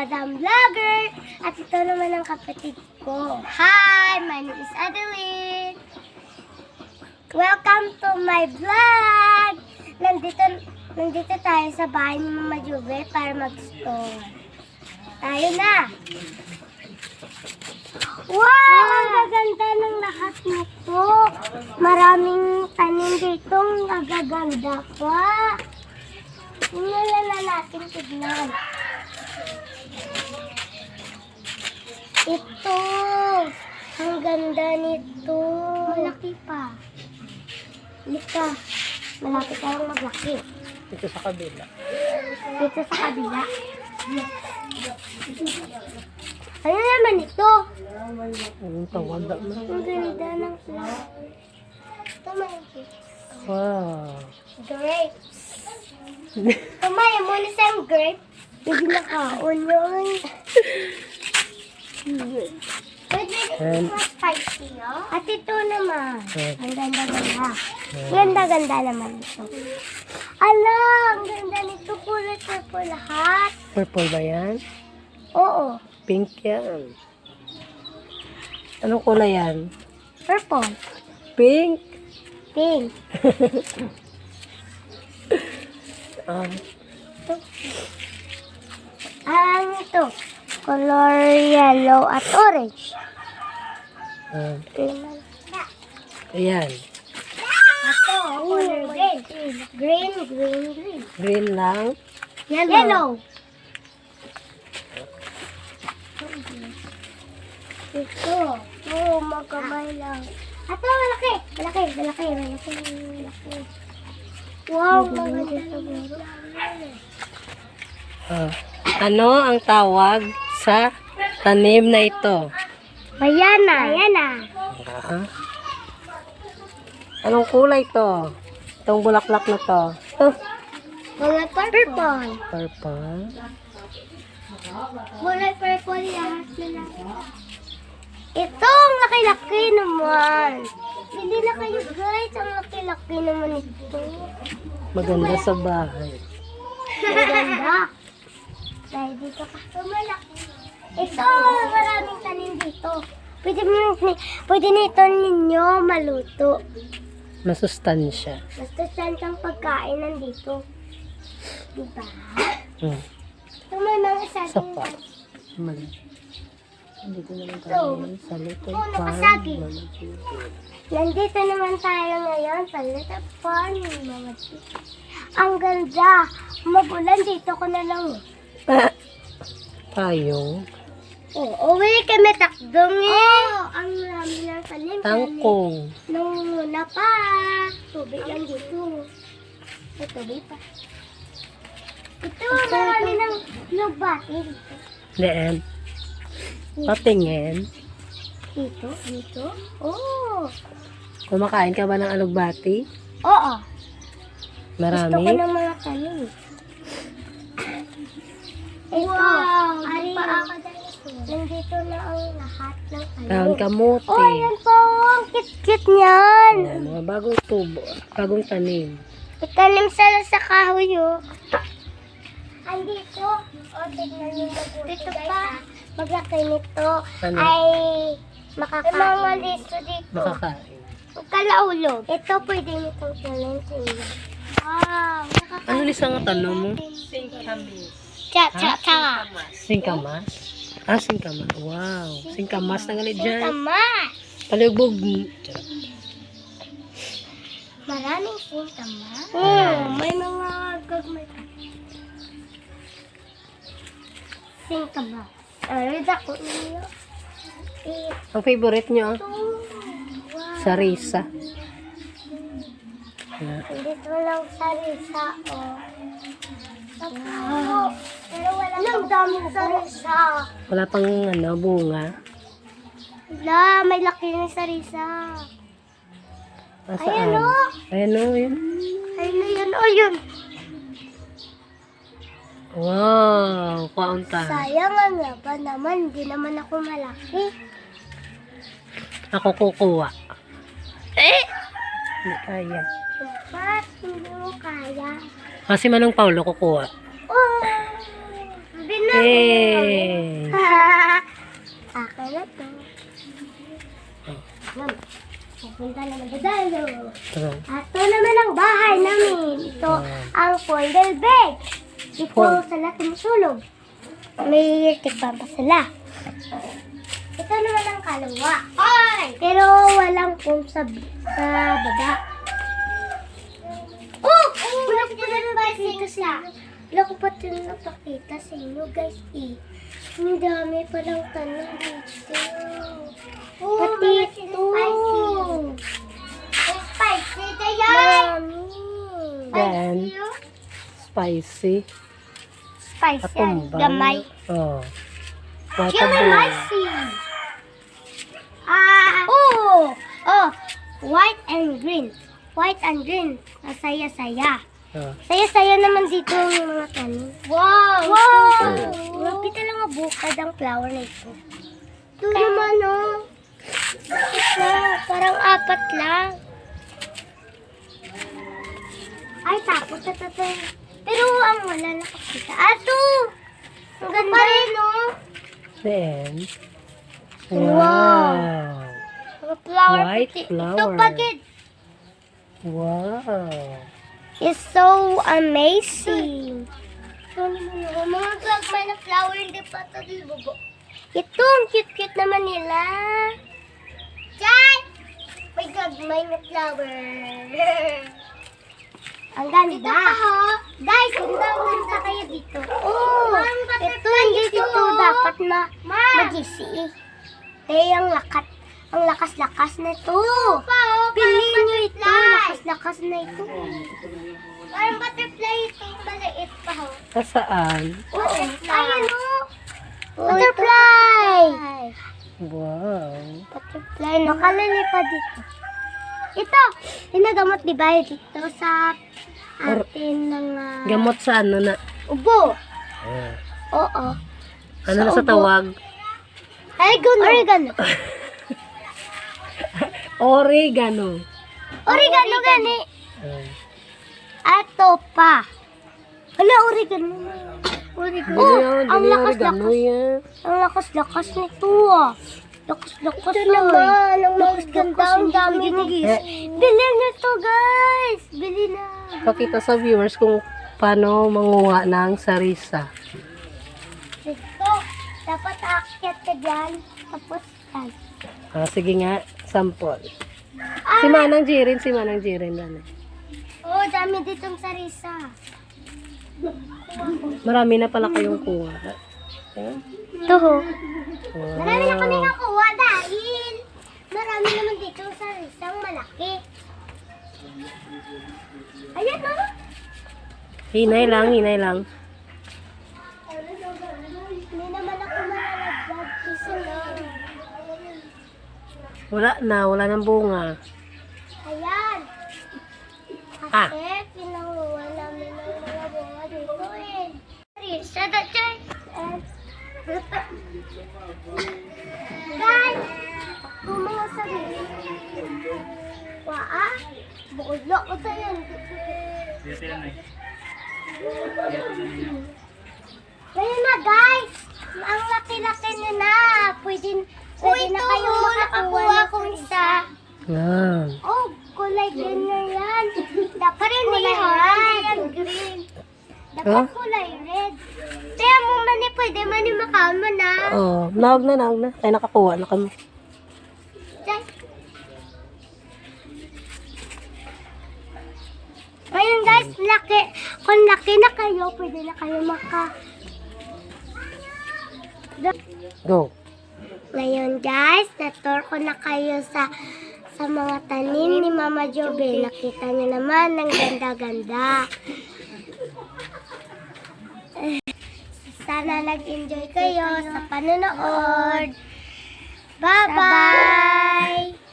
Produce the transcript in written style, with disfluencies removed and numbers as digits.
Madam Vlogger. At ito naman ang kapatid ko. Hi, my name is Adeline. Welcome to my vlog. Nandito tayo sa bahay ni Mama Juvy para mag-store. Tayo na. Wow! Ang gaganda ng lahat nito. Maraming tanim dito. Ang gaganda pa. Tingnan na natin tignan. Ito. Ang ganda nito. Malaki pa. Lika. Malaki tayong maglaki. Dito sa kabila. Dito sa kabila. Ano naman ito? Ang tawada mo. Ang ganda ng flower. Ito malaki. Wow. Grapes. Kumaya muna sa grape. Hindi nakaon yun. Pwede And- mas spicy, no? At ito naman. Okay. Ang ganda-ganda. Ganda-ganda naman ito. Ala, ang ganda nito. Kulay purple lahat. Purple ba yan? Oo, Pink yan. Anong kulay yan? purple. Pink? Pink. Ito. Color yellow at orange. Ayan. Ito, color green. Green, green, green. Green lang. Yellow. Ito. Oo, magkamay lang. Ito, malaki. Malaki, malaki, malaki, malaki. Wow, maganda siguro. Ano ang tawag sa tanim na ito? Bayana. Bayana. Anong kulay to? Itong bulaklak na to. Kulay purple. Purple. Kulay purple lahat na lang. Ito, ang laki-laki naman. Hindi na kayo guys, ang laki-laki naman ito. Maganda sa bahay. Maganda. Dahil dito ka malaki. Ito, maraming tanim dito. Pwede nito ninyo maluto. Masustansya. Basta saan kang pagkain nandito. Diba? Ito may mga saging. Sapa. Dito naman Ito. tayo sa Little Oh, Farm. nakasaging. Nandito naman tayo ngayon sa Little Farm. Mga tito. Ang ganda. Magulan dito ko na lang. Payong. Uwi kami takdong eh. Ang rami ng talim. Tangkong. Nung muna pa. Tubig lang dito. May tubig pa. Ito, marami ng lugbati dito. Then, patingin. Dito. Oh. Kumakain ka ba ng alugbati? Oo. Marami. Gusto ko ng mga talim. Ito. Wow. Nandito na ang lahat ng talim. Dahon kamote. Oh, yan po. Ang kit-kit niyan. Ayan, mga bagong tubo. Bagong tanim. Itanim sa kahoy, oh. Andito. O, tignan niyo mabuti. Dito pa. Maglaki nito Ano? ay makakain. May mga listo dito. Makakain. Kalaulog. Ito pwede nitong talentin. Wow. Ano lisang ang tanong mo? Cha. Singkamas? Ah, singkamas. Wow. Singkamas na galit dyan. Singkamas. Palugbog. Maraming singkamas. May mga gagmay. Singkamas. Rida ko niyo. Ang favorite nyo? Ito. Wow. Sarisa. Dito lang sa risa, oh. Wow. Pero wala ang daming sa risa. Wala pang bunga. Wala, may laki na sa risa. Nasaan? Ayan, oh. Ayan o, yun. Ayun, yun. Wow, kaunta. Sayang ang laban naman, hindi naman ako malaki. Ako kukuha. Hindi kaya. Ba't hindi mo kaya? Kasi Manong Paulo kukuha. Oh! Sabi na! Yay! Akin na to. Pupunta naman sa dalo. At ito naman ang bahay namin. Ito ang foldal bed. Dito sila tumusulog. May tikpan pa sila. Ito naman ang kalawa. Pero walang foam sa baba. Oh! Wala ko pa napakita sa inyo. Wala ko pa napakita sa inyo, guys. Ang dami palang tanong dito. Pati ito. Spicy kaya. Marami. Yan. Spicy. Spicy. Katumbang. Gamay. Oh. Spicy. White and green. White and green. Saya-saya. Oh. Saya-saya naman dito yung mga tanim. Wow! Wow! Grabe talaga bukad ang flower na ito. Ito naman, oh. Parang 4 lang. Ay, tapos ito. Pero ang wala nakakita. Ito! Ang ganda pa rin, oh. Then, Wow. Mga flower. White pati. flower. Ito pagid. Wow. It's so amazing. Mga gagmay na flower, hindi pa ito dibugo. Ito, ang cute-cute naman nila. Chay! May gagmay na flower. Ang ganda. Ito pa, ho. Guys, ang ganda kayo dito. Oh, ito, hindi dito dapat na mag-isi. Kaya ang lakas-lakas na ito. Piliin nyo ito, lakas-lakas na ito. Parang butterfly ito, maliit pa ho. Saan? Oo, ayun o. Butterfly! Wow. Butterfly, nakalalipad dito. Ito, ginagamot di ba dito sa atin ng... Gamot sa ano na? ubo. Oo. Ano na sa tawag? Oregano. Oregano. Oregano gani. Oh. Ato pa. Hala, oregano. Oregano. Ang lakas-lakas. Yan. Ang lakas-lakas nito ah. Lakas-lakas naman. Ang lakas-ganda. Ang dami guys. Bilhin nyo to guys. Bilhin na. Pakita sa viewers kung paano manguha ng sarisa. Ito. Dapat aakyat ka dyan. Tapos yan. Sige nga, sample. Si Manang Jirin. Dali. Oh, dami ditong sarisa. Marami na pala kayong kuha. Ayan. Ito ho. Wow. Marami na kami nakuha dahil marami naman dito sa isang malaki. Ayan o. Hinay lang. Hindi naman ako malalagdag. Isa lang. Wala nang bunga. Ayan. Ah. Kasi pinanguha namin ng mga bunga dito eh. Sarisa na dyan. Guys, kung mga sarili. Waa, bukod ko sa yan. Ngayon na guys, ang laki-laki nyo na. Pwede na kayong makakuha kung isa. Yan. Oh, kulay green na yan. Dapat kulay red. Green. Dapat kulay red. Kaya mo mani, pwede mani makama na. Oh, naog na. Ay, nakakuha na kami. Diyan. Ngayon guys, kung laki na kayo, pwede na kayo Go. Ngayon guys, na-tour ko na kayo sa mga tanim ni Mama Jovie. Nakita niyo naman, ang ganda-ganda. Sana nag-enjoy kayo sa panonood. Bye-bye!